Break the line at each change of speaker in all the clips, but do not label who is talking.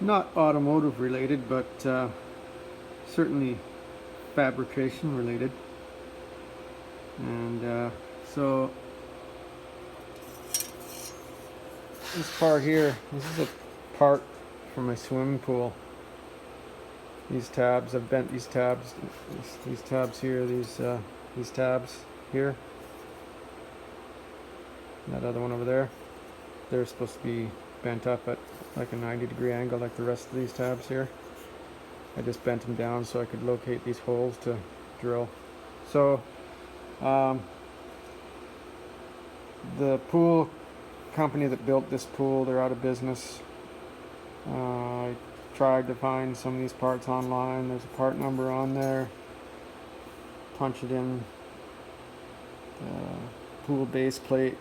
Not automotive related, but certainly fabrication related. And so this part here, this is a part for my swimming pool. These tabs, I've bent these tabs, these tabs here, these tabs here, and that other one over there. They're supposed to be bent up at like a 90-degree angle like the rest of these tabs here. I just bent them down so I could locate these holes to drill. So the pool company that built this pool, they're out of business. I tried to find some of these parts online. There's a part number on there. Punch it in. Pool base plate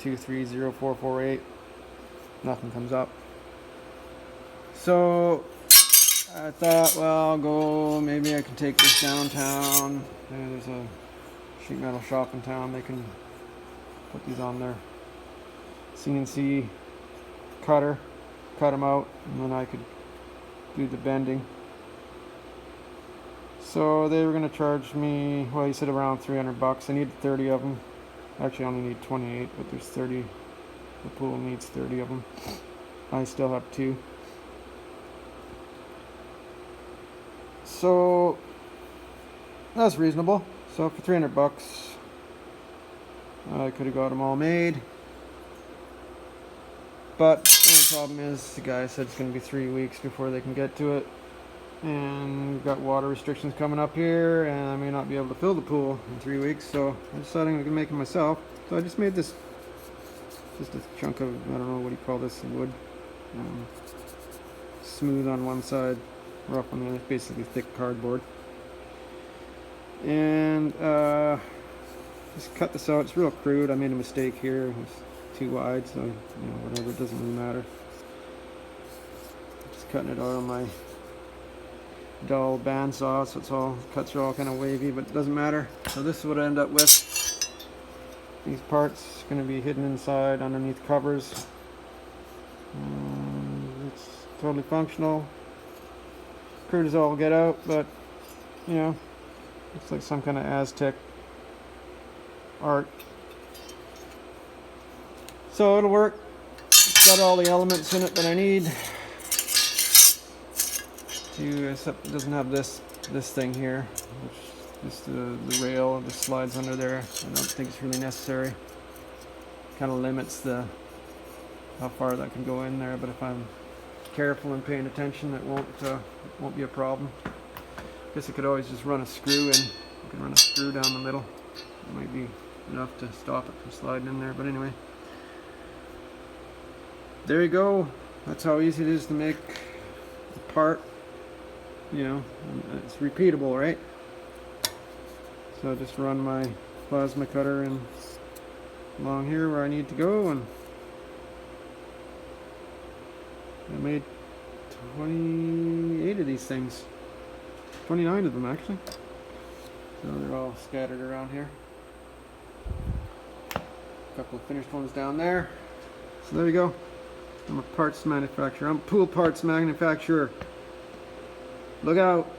230448. Nothing comes up. So I thought, well, I'll go, maybe I can take this downtown. There's a sheet metal shop in town. They can put these on their CNC cutter, cut them out, and then I could do the bending. So they were going to charge me, well, he said around 300 bucks. I need 30 of them. Actually, I only need 28, but there's 30. The pool needs 30 of them. I still have 2. So that's reasonable. So for 300 bucks, I could have got them all made. But the only problem is the guy said it's going to be 3 weeks before they can get to it. And we've got water restrictions coming up here, and I may not be able to fill the pool in 3 weeks, so I decided I'm going to make it myself. So I just made this, just a chunk of, I don't know, what do you call this, wood. Smooth on one side, rough on the other, basically thick cardboard. And just cut this out. It's real crude. I made a mistake here. It's too wide, so whatever, it doesn't really matter. Just cutting it out on my dull bandsaw, so it's all, cuts are all kind of wavy, but it doesn't matter. So this is what I end up with. These parts going to be hidden inside underneath covers. It's totally functional. Crude as all get out, but looks like some kind of Aztec art. So it'll work. It's got all the elements in it that I need. Except it doesn't have this thing here, which is the rail that slides under there. I don't think it's really necessary. Kind of limits how far that can go in there, but if I'm careful and paying attention, it won't be a problem. Guess I could always just run a screw in. I can run a screw down the middle. It might be enough to stop it from sliding in there, but anyway. There you go. That's how easy it is to make the part. It's repeatable, right? So I just run my plasma cutter in along here where I need to go, and I made 28 of these things. 29 of them, actually. So they're all scattered around here. A couple of finished ones down there. So there you go. I'm a parts manufacturer. I'm a pool parts manufacturer. Look out.